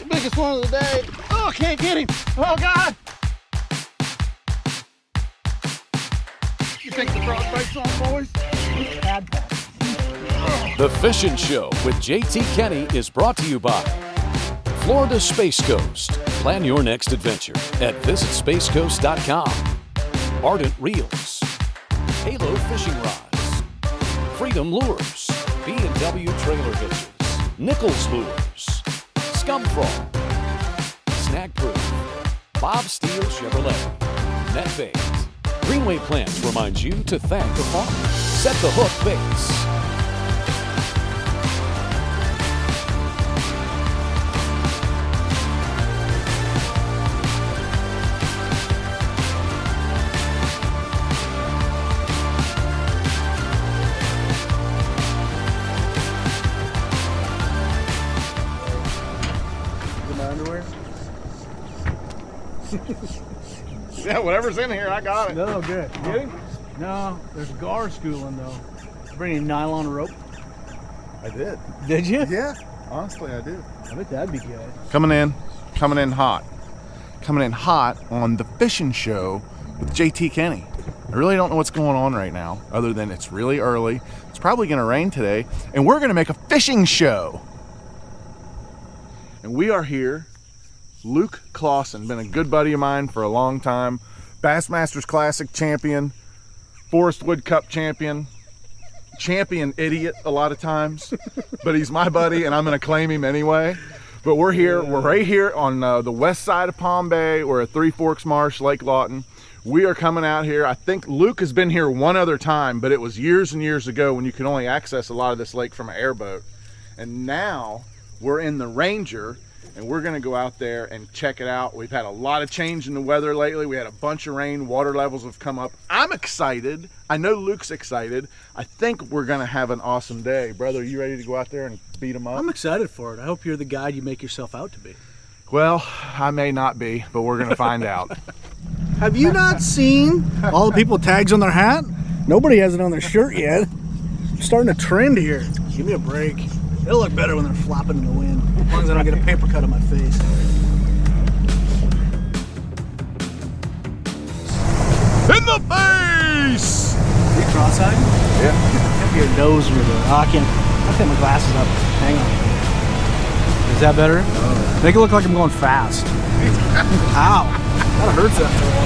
the biggest one of the day. Oh, I can't get him. Oh, God. You think the frog bait's on, boys? The Fishin' Show with JT Kenney is brought to you by Florida Space Coast. Plan your next adventure at visitspacecoast.com. Ardent Reels, Halo Fishing Rods, Freedom Lures, B&W Trailer Hitches, Nichols Lures, Scum Frog, Snag Proof, Bob Steele Chevrolet, NetBait. Greenway Plants reminds you to thank the farmer. Set the Hook Baits. Yeah, whatever's in here, I got it. No, good. You get him? No, there's gar schooling though. Bring a nylon rope. I did. Did you? Yeah, honestly, I did. I bet that'd be good. Coming in hot. Coming in hot on the Fishin' Show with JT Kenney. I really don't know what's going on right now, other than it's really early. It's probably going to rain today, and we're going to make a fishing show. And we are here. Luke Clausen, been a good buddy of mine for a long time. Bassmasters Classic champion, Forest Wood Cup champion idiot a lot of times, but he's my buddy and I'm gonna claim him anyway. But we're here, we're right here on the west side of Palm Bay. We're at Three Forks Marsh, Lake Lawton. We are coming out here. I think Luke has been here one other time, but it was years and years ago when you could only access a lot of this lake from an airboat. And now we're in the Ranger, and we're gonna go out there and check it out. We've had a lot of change in the weather lately. We had a bunch of rain, water levels have come up. I'm excited. I know Luke's excited. I think we're gonna have an awesome day. Brother, are you ready to go out there and beat them up? I'm excited for it. I hope you're the guide you make yourself out to be. Well, I may not be, but we're gonna find out. Have you not seen all the people with tags on their hat? Nobody has it on their shirt yet. I'm starting a trend here. Give me a break. It'll look better when they're flopping in the wind, as long as I don't get a paper cut on my face. In the face! Are you cross-eyed? Yeah. Your nose really. Oh, I can't take my glasses up. Hang on. Is that better? No. Make it look like I'm going fast. Ow. That hurts after a while.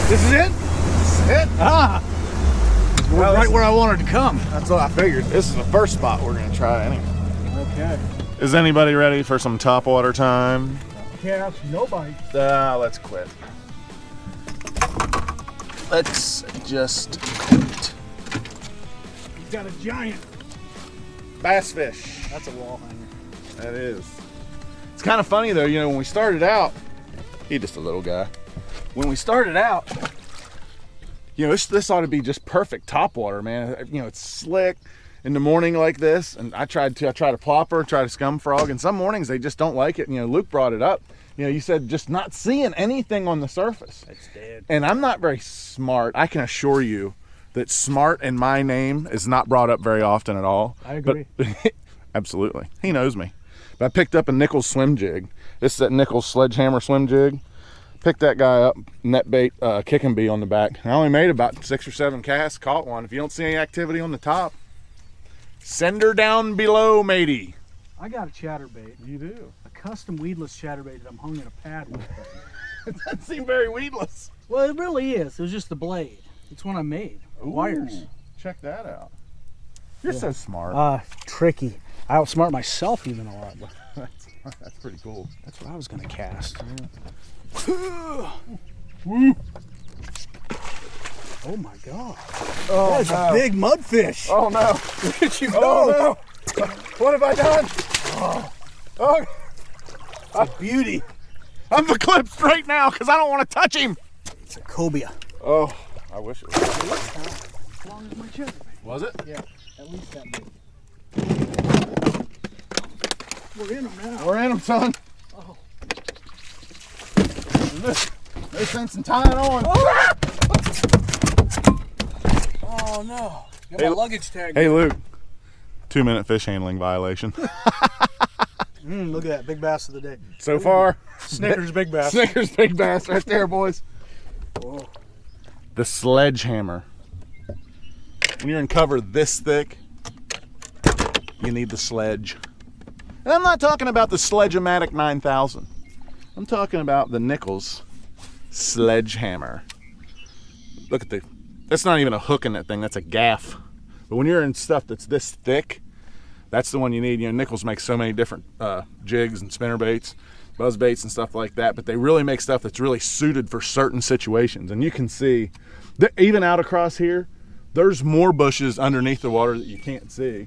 This is it? This is it? Well, right where I wanted to come. That's what I figured. This is the first spot we're gonna try anyway. Okay. Is anybody ready for some topwater time? Cast, nobody. Let's quit. Let's just quit. He's got a giant Bass fish. That's a wall hanger. That is. It's kind of funny though, you know, when we started out, he's just a little guy. When we started out, you know, this ought to be just perfect topwater, man. You know, it's slick in the morning like this, and I tried a plopper, tried a scum frog, and some mornings they just don't like it. You know, Luke brought it up. You know, you said just not seeing anything on the surface. It's dead. And I'm not very smart. I can assure you that smart in my name is not brought up very often at all. I agree. But, absolutely. He knows me. But I picked up a Nichols swim jig. This is that Nichols sledgehammer swim jig. Picked that guy up, net bait, kick and bee on the back. I only made about 6 or 7 casts, caught one. If you don't see any activity on the top, send her down below, matey. I got a chatterbait. You do? A custom weedless chatterbait that I'm hung in a pad with. It doesn't seem very weedless. Well, it really is. It was just the blade. It's one I made. Ooh, wires. Check that out. You're so smart. Tricky. I outsmart myself even a lot. That's pretty cool. That's what I was gonna cast. Woo. Oh my god. Oh, that is a big mudfish. Oh no. Where did you go? Oh no. What have I done? Oh. a beauty. I'm the clip straight now because I don't want to touch him. It's a cobia. Oh, I wish it was. As long as my chin. Was it? Yeah, at least that big. We're in them now. We're in them, son. Oh. There's sense in tying on. Oh no. Got Hey, my luggage tag. Hey, Luke. 2-minute fish handling violation. Look at that, big bass of the day. So far. Snickers big bass. Snickers big bass right there, boys. Whoa. The sledgehammer. When you're in cover this thick, you need the sledge. And I'm not talking about the Sledge-O-Matic 9000. I'm talking about the Nichols sledgehammer. Look at that's not even a hook in that thing, that's a gaff. But when you're in stuff that's this thick, that's the one you need. You know, Nichols makes so many different jigs and spinner baits, buzz baits and stuff like that, but they really make stuff that's really suited for certain situations. And you can see, even out across here, there's more bushes underneath the water that you can't see.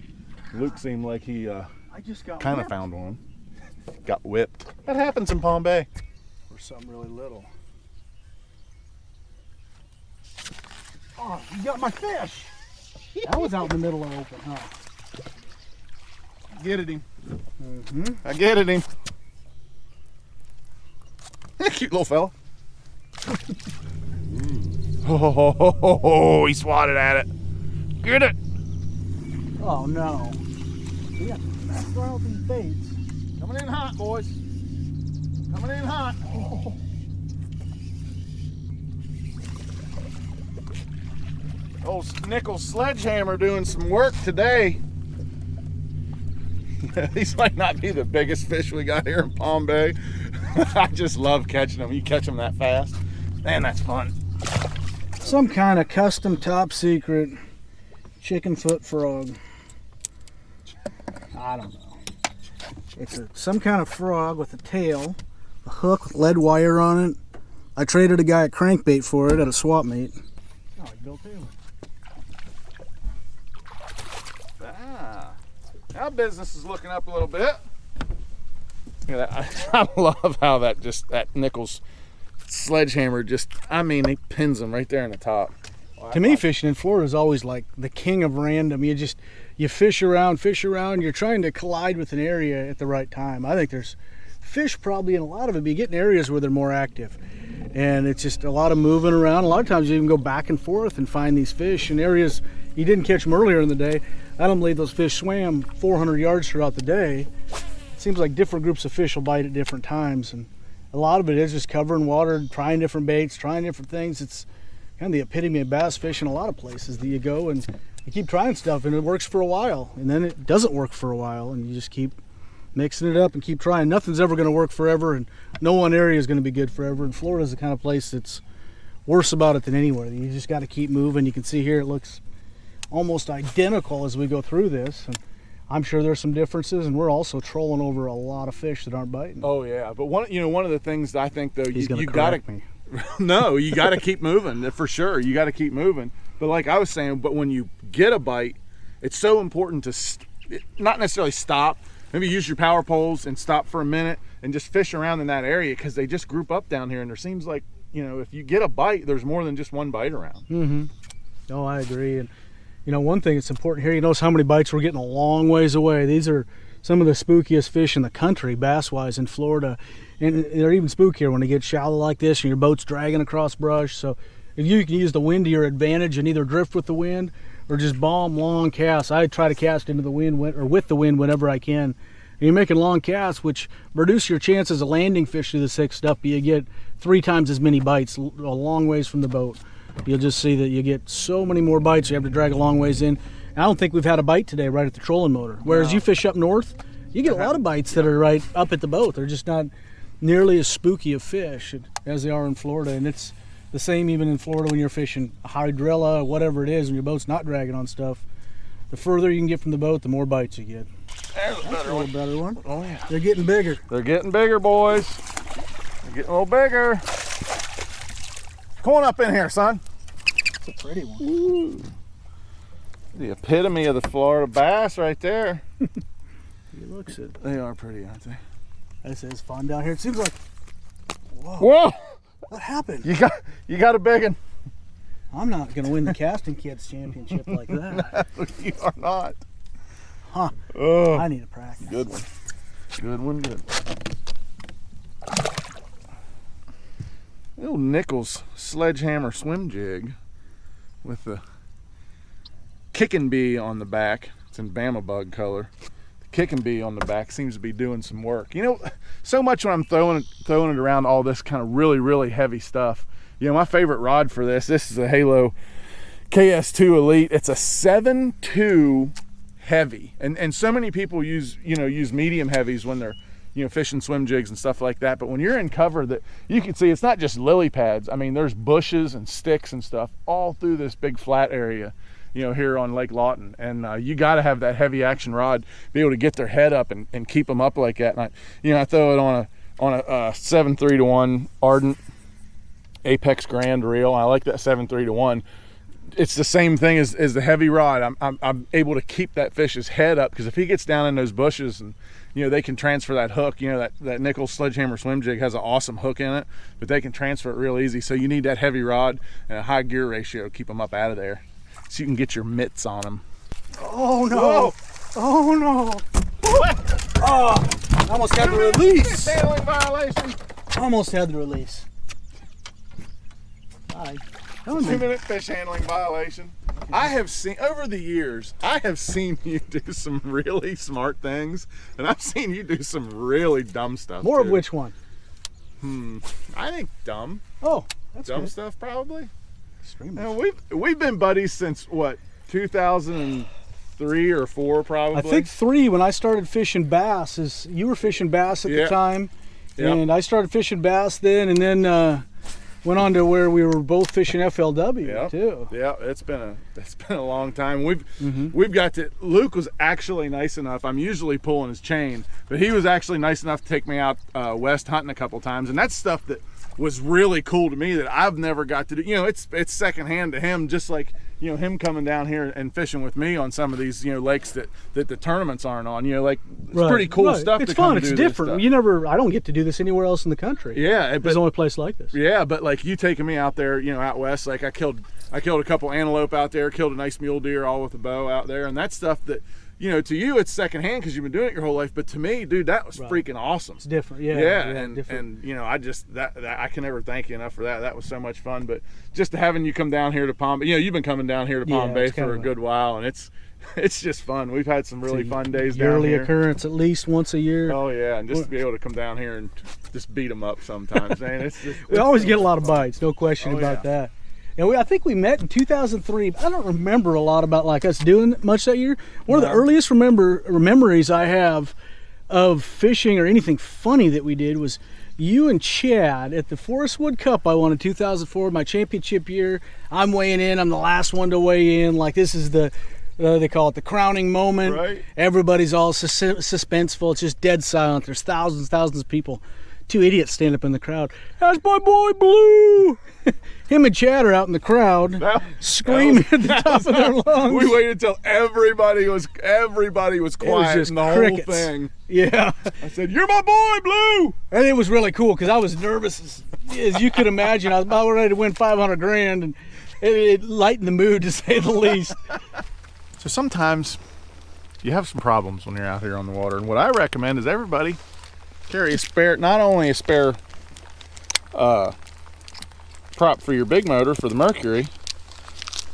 Luke seemed like he kind of found one. Got whipped. That happens in Palm Bay. Or something really little. Oh, you got my fish. That was out in the middle of open, huh? Get at him. Mm-hmm. I get at him. Cute little fella. Oh, he swatted at it. Get it. Oh no. We got to throw out these baits. Coming in hot, boys. Coming in hot. Oh. Old Nichols sledgehammer doing some work today. These might not be the biggest fish we got here in Palm Bay. I just love catching them. You catch them that fast. Man, that's fun. Some kind of custom top secret chicken foot frog. I don't know. It's some kind of frog with a tail, a hook with lead wire on it. I traded a guy at Crankbait for it at a swap meet. Oh, like Bill Taylor. Our business is looking up a little bit. I love how that Nichols sledgehammer I mean, he pins them right there in the top. To me, fishing in Florida is always like the king of random. You fish around, you're trying to collide with an area at the right time. I think there's fish probably in a lot of it, but you get in areas where they're more active. And it's just a lot of moving around. A lot of times you even go back and forth and find these fish in areas you didn't catch them earlier in the day. I don't believe those fish swam 400 yards throughout the day. It seems like different groups of fish will bite at different times. And a lot of it is just covering water, trying different baits, trying different things. It's kind of the epitome of bass fishing. A lot of places that you go and you keep trying stuff and it works for a while and then it doesn't work for a while and you just keep mixing it up and keep trying. Nothing's ever going to work forever and no one area is going to be good forever. And Florida's the kind of place that's worse about it than anywhere. You just got to keep moving. You can see here it looks almost identical as we go through this. And I'm sure there's some differences, and we're also trolling over a lot of fish that aren't biting. Oh yeah, but one of the things I think though, you gotta me. No, you gotta keep moving for sure. You gotta keep moving. But like I was saying, but when you get a bite, it's so important to not necessarily stop. Maybe use your power poles and stop for a minute and just fish around in that area because they just group up down here. And there seems like if you get a bite, there's more than just one bite around. Mm-hmm. No, I agree. And one thing that's important here, you notice how many bites we're getting a long ways away. These are some of the spookiest fish in the country, bass-wise, in Florida. And they're even spookier when they get shallow like this and your boat's dragging across brush. So if you can use the wind to your advantage and either drift with the wind or just bomb long casts. I try to cast into the wind or with the wind whenever I can. And you're making long casts, which reduce your chances of landing fish through the thick stuff, but you get 3 times as many bites a long ways from the boat. You'll just see that you get so many more bites. You have to drag a long ways in. I don't think we've had a bite today right at the trolling motor. Whereas you fish up north, you get a lot of bites that are right up at the boat. They're just not nearly as spooky of fish as they are in Florida. And it's the same even in Florida when you're fishing a hydrilla or whatever it is and your boat's not dragging on stuff. The further you can get from the boat, the more bites you get. There's a better one. Oh yeah. They're getting bigger. They're getting bigger, boys. They're getting a little bigger. Come on up in here, son. It's a pretty one. Ooh. The epitome of the Florida bass right there. He looks it. They are pretty, aren't they? This is fun down here. It seems like, Whoa! what happened? You got a big one. I'm not going to win the casting kids championship like that. No, you are not. Huh. Oh, I need to practice. good one. Good one, good. Little Nichols sledgehammer swim jig with the kicking bee on the back. It's in Bama bug color. The kicking bee on the back seems to be doing some work. You know, so much when I'm throwing it around all this kind of really heavy stuff. You know, my favorite rod for this is a Halo KS2 Elite. It's a 7.2 heavy, and so many people use medium heavies when they're fishing swim jigs and stuff like that. But when you're in cover, that you can see, it's not just lily pads. I mean, there's bushes and sticks and stuff all through this big flat area, here on Lake Lawton, and you got to have that heavy action rod, be able to get their head up and keep them up like that. And I throw it on a 7.3-to-1 Ardent Apex Grand reel. I like that 7.3-to-1. It's the same thing as the heavy rod. I'm able to keep that fish's head up, because if he gets down in those bushes and they can transfer that hook. That Nichols sledgehammer swim jig has an awesome hook in it, but they can transfer it real easy. So you need that heavy rod and a high gear ratio to keep them up out of there, so you can get your mitts on them. Oh no! Whoa. Oh no! Oh, I almost had the release. Handling violation. Almost had the release. Bye. 2-minute fish handling violation. I have seen, over the years, you do some really smart things, and I've seen you do some really dumb stuff. More too. of which one? I think dumb. Oh, that's dumb good. stuff, probably. Extremely. Now, we've been buddies since what, 2003 or 4, probably. I think 3 when I started fishing bass. You were fishing bass at the time, and I started fishing bass then, and then went on to where we were both fishing FLW too. Yeah, it's been a long time. We've got to. Luke was actually nice enough. I'm usually pulling his chain, but he was actually nice enough to take me out west hunting a couple times, and that's stuff that was really cool to me that I've never got to do. It's secondhand to him, just like him coming down here and fishing with me on some of these lakes that the tournaments aren't on. It's pretty cool stuff. It's to come fun. to It's do different. I don't get to do this anywhere else in the country. Yeah, there's only a place like this. Yeah, but like you taking me out there, out west, like I killed a couple antelope out there, killed a nice mule deer all with a bow out there, and that's stuff that to you it's secondhand because you've been doing it your whole life, but to me, dude, that was freaking awesome. It's different. Yeah, and different. and I just that I can never thank you enough for that. That was so much fun. But just having you come down here to Palm Bay, you've been coming down here to Palm Bay for a good while, and it's just fun. We've had some really fun days down here. Yearly occurrence, at least once a year. Oh yeah, and just to be able to come down here and just beat them up sometimes, man. It's we always get a lot of bites, no question about that. And I think we met in 2003. I don't remember a lot about us doing much that year. One of the earliest memories I have of fishing or anything funny that we did was you and Chad at the Forest Wood Cup I won in 2004, my championship year. I'm weighing in. I'm the last one to weigh in. Like, this is the they call it the crowning moment. Right. Everybody's all suspenseful. It's just dead silent. There's thousands of people. 2 idiots stand up in the crowd. That's my boy Blue. Him and Chad are out in the crowd screaming at the top of their lungs. We waited till everybody was quiet in the crickets. whole thing. Yeah. I said, "You're my boy, Blue." And it was really cool because I was nervous as you could imagine. I was about ready to win 500 grand, and it lightened the mood, to say the least. So sometimes you have some problems when you're out here on the water, and what I recommend is everybody carry a spare, not only a spare prop for your big motor for the Mercury,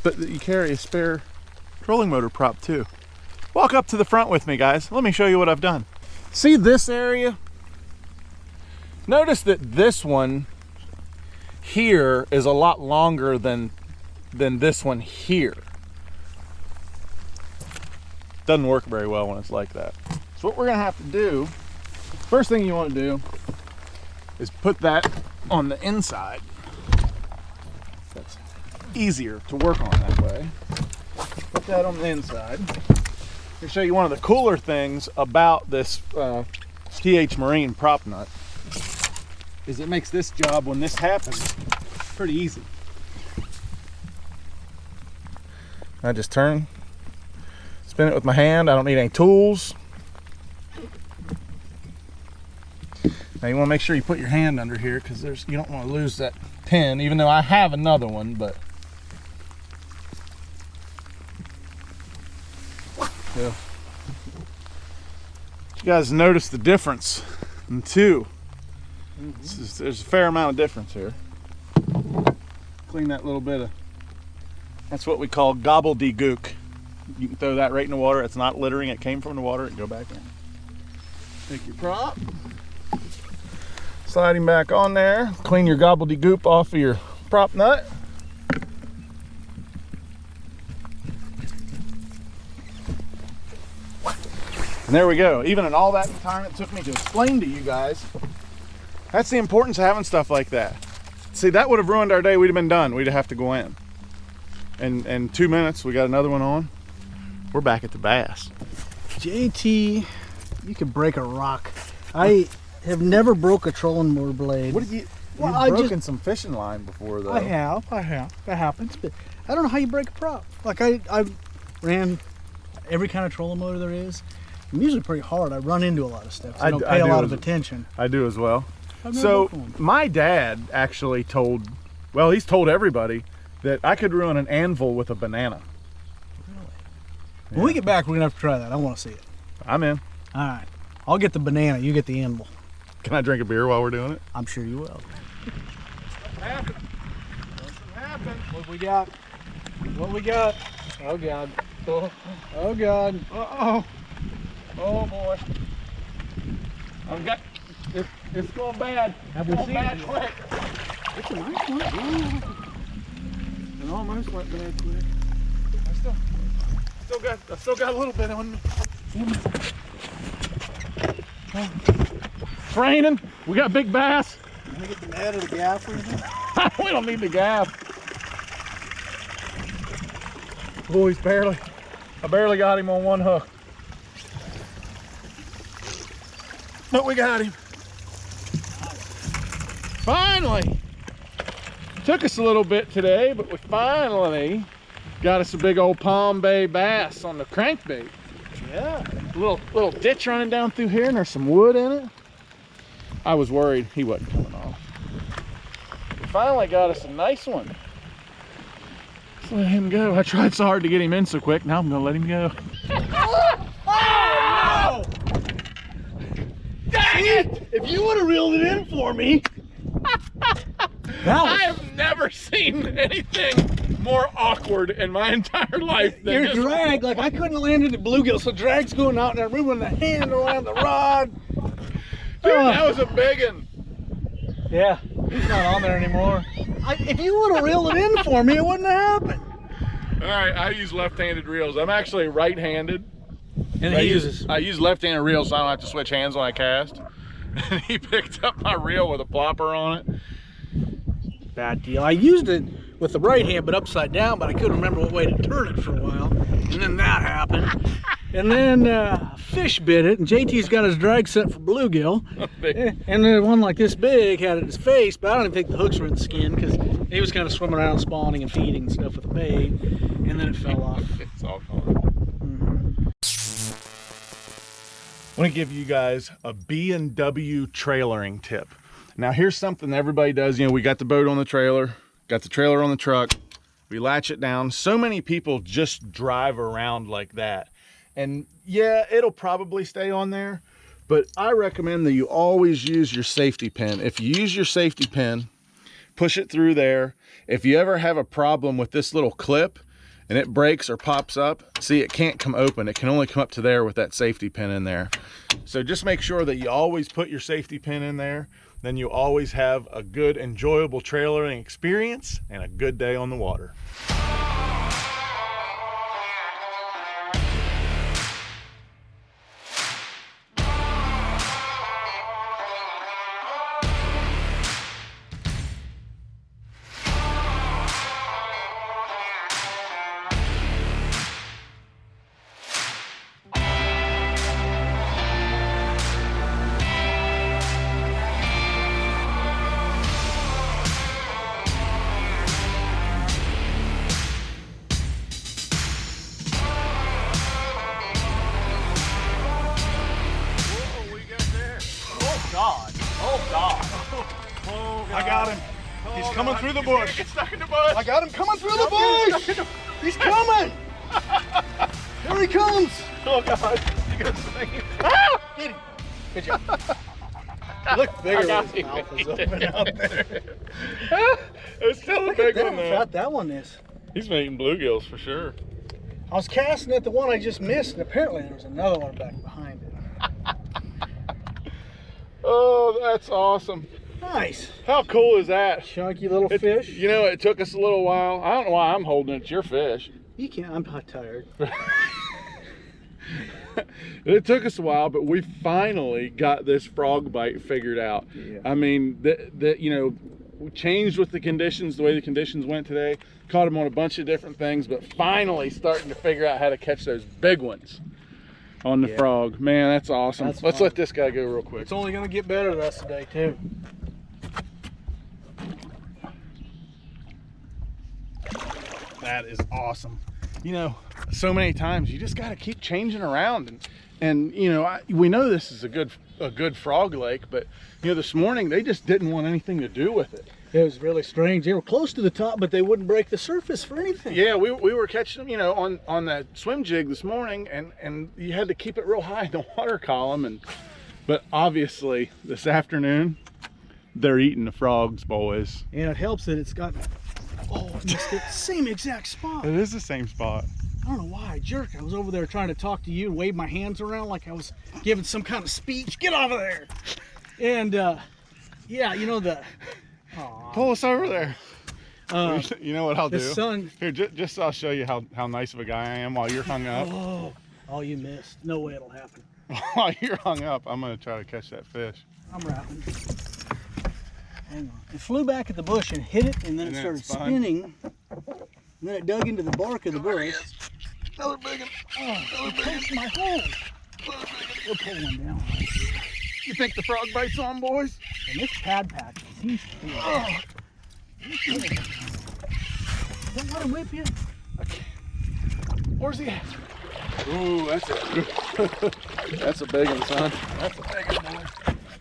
but that you carry a spare trolling motor prop too. Walk up to the front with me, guys. Let me show you what I've done. See this area? Notice that this one here is a lot longer than this one here. Doesn't work very well when it's like that. So what we're gonna have to do, first thing you want to do is put that on the inside. That's easier to work on that way. Put that on the inside. I'll show you one of the cooler things about this TH Marine prop nut is it makes this job, when this happens, pretty easy. I just turn, spin it with my hand. I don't need any tools. Now you want to make sure you put your hand under here because you don't want to lose that pin, even though I have another one, but yeah. You guys notice the difference in two. There's a fair amount of difference here. Clean that little bit of, that's what we call gobbledygook. You can throw that right in the water. It's not littering, it came from the water, and go back in. Take your prop, slide him back on there, clean your gobbledygook off of your prop nut. And there we go. Even in all that time it took me to explain to you guys, that's the importance of having stuff like that. See, that would have ruined our day. We'd have been done. We'd have to go in. And in 2 minutes, we got another one on. We're back at the bass. JT, you could break a rock. I have never broke a trolling motor blade. What did you? Well, You've broken some fishing line before, though. I have. That happens, but I don't know how you break a prop. Like I ran every kind of trolling motor there is. I'm usually pretty hard. I run into a lot of stuff. So I don't pay a lot of attention. I do as well. So my dad actually he's told everybody that I could ruin an anvil with a banana. Really? Yeah. When we get back, we're gonna have to try that. I want to see it. I'm in. All right. I'll get the banana. You get the anvil. Can I drink a beer while we're doing it? I'm sure you will. What happened? Something happened. What we got? What we got? Oh God. Oh God. Uh-oh. Oh boy. It's going bad. Have we seen it? Quick. It's a nice one. It almost went bad quick. I still got a little bit on me. It's raining. We got big bass. Can I get the net or the gaff or anything? We don't need the gaff. Oh, I barely got him on one hook. But we got him. Finally. Took us a little bit today, but we finally got us a big old Palm Bay bass on the crankbait. Yeah. Little ditch running down through here, and there's some wood in it. I was worried he wasn't coming off. We finally got us a nice one. Let's let him go. I tried so hard to get him in so quick. Now I'm gonna let him go. Oh, no! Dang it! If you would have reeled it in for me. I have never seen anything more awkward in my entire life than your drag. Like I couldn't land it at bluegill, so drag's going out and I'm moving the hand around the rod. Dude, that was a big one. Yeah, he's not on there anymore. If you would have reeled it in for me, it wouldn't have happened. All right, I use left-handed reels. I'm actually right-handed. And I use left-handed reels so I don't have to switch hands when I cast. And he picked up my reel with a plopper on it. Bad deal. I used it with the right hand, but upside down, but I couldn't remember what way to turn it for a while. And then that happened. And then a fish bit it, and JT's got his drag set for bluegill. And then one like this big had it in his face, but I don't even think the hooks were in the skin because he was kind of swimming around spawning and feeding and stuff with the bait. And then it fell off. It's all gone. I want to give you guys a B&W trailering tip. Now here's something everybody does. You know, we got the boat on the trailer, got the trailer on the truck, we latch it down. So many people just drive around like that. And yeah, it'll probably stay on there, but I recommend that you always use your safety pin. If you use your safety pin, push it through there. If you ever have a problem with this little clip and it breaks or pops up, see, it can't come open. It can only come up to there with that safety pin in there. So just make sure that you always put your safety pin in there. Then you always have a good, enjoyable trailering experience and a good day on the water. Oh, God. I got him. He's coming through the bush. Get stuck in the bush. I got him coming through the bush. He's coming. Here he comes. Oh, God. You got something. Ah! Get him. Good job. Look bigger when his mouth is open out there. It's still a big one, How though. fat that one is. He's been eating bluegills for sure. I was casting at the one I just missed, and apparently there was another one back behind it. Oh, that's awesome. Nice. How cool is that? Chunky little fish. You know, it took us a little while. I don't know why I'm holding it. It's your fish. You can't. I'm not tired. It took us a while, but we finally got this frog bite figured out. Yeah. I mean, you know, we changed with the conditions, the way the conditions went today. Caught them on a bunch of different things, but finally starting to figure out how to catch those big ones on the frog. Man, that's awesome. That's Let's fun. let this guy go real quick. It's only going to get better the rest of the day, too. That is awesome. You know, so many times you just got to keep changing around, and you know, we know this is a good frog lake, but you know, this morning they just didn't want anything to do with it. It was really strange. They were close to the top, but they wouldn't break the surface for anything. Yeah, we were catching them, you know, on that swim jig this morning, and you had to keep it real high in the water column, but obviously this afternoon they're eating the frogs, boys. And it helps that it's got, oh, it's the same exact spot. It is the same spot. I don't know why I jerked. I was over there trying to talk to you and wave my hands around like I was giving some kind of speech. Get off of there. And yeah, you know the. Aw. Pull us over there. You know what I'll do? The sun. Here, just I'll show you how nice of a guy I am while you're hung up. Oh, you missed. No way it'll happen. While you're hung up, I'm gonna try to catch that fish. I'm wrapping. Hang on. It flew back at the bush and hit it, and then it started spinning. And then it dug into the bark of the bush. Another big one. Oh, it poked my hole. We'll pull one down. You think the frog bite's on, boys? And this pad patches, he's cool. Don't let him whip you. Where's he at? Ooh, that's a big one, son. That's a big one, boy.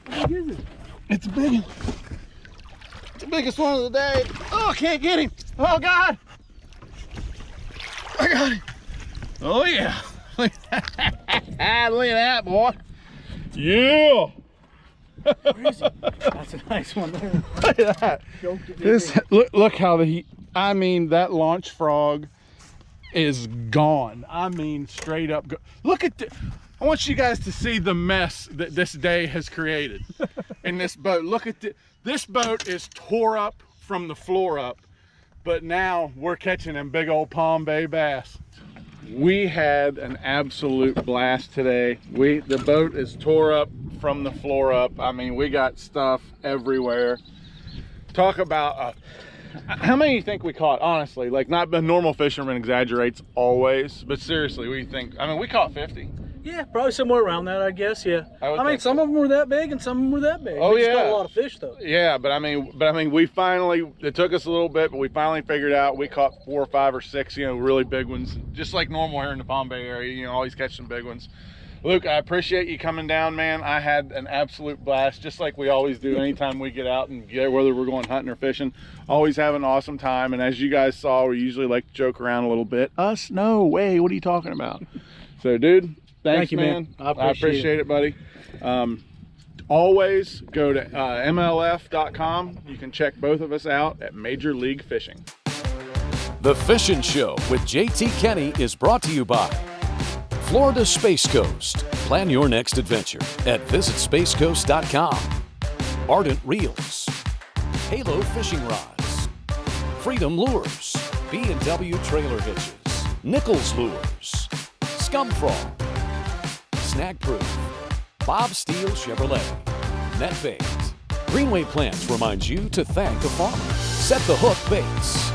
How big is it? It's a big one. It's the biggest one of the day. Oh, I can't get him. Oh, God. I got him. Oh, yeah. Look at that, boy. Yeah. Where is he? That's a nice one there. Look at that. Look how I mean, that launch frog is gone. I mean, straight up. Look at I want you guys to see the mess that this day has created in this boat. Look at this boat is tore up from the floor up, but now we're catching them big old Palm Bay bass. We had an absolute blast today. The boat is tore up from the floor up. I mean, we got stuff everywhere. Talk about how many you think we caught? Honestly, like, not a normal fisherman exaggerates always, but seriously, what do you think? I mean, we caught 50. Yeah, probably somewhere around that, I guess. Yeah. I mean, some of them were that big, and some of them were that big. Oh, we just yeah. caught a lot of fish, though. Yeah, but I mean, we finally. It took us a little bit, but we finally figured out. We caught 4 or 5 or 6, you know, really big ones, just like normal here in the Palm Bay area. You know, always catch some big ones. Luke, I appreciate you coming down, man. I had an absolute blast, just like we always do anytime we get out and get, whether we're going hunting or fishing. Always have an awesome time. And as you guys saw, we usually like to joke around a little bit. Us? No way. What are you talking about? So, dude, thanks, you, man. I appreciate it, buddy. Always go to MLF.com. You can check both of us out at Major League Fishing. The Fishin' Show with JT Kenney is brought to you by Florida Space Coast. Plan your next adventure at visitspacecoast.com. Ardent Reels, Halo Fishing Rods, Freedom Lures, B&W Trailer Hitches, Nichols Lures, Scum Frog, Snag Proof, Bob Steele Chevrolet, NetBait. Greenway Plants reminds you to thank a farmer. Set the Hook Baits.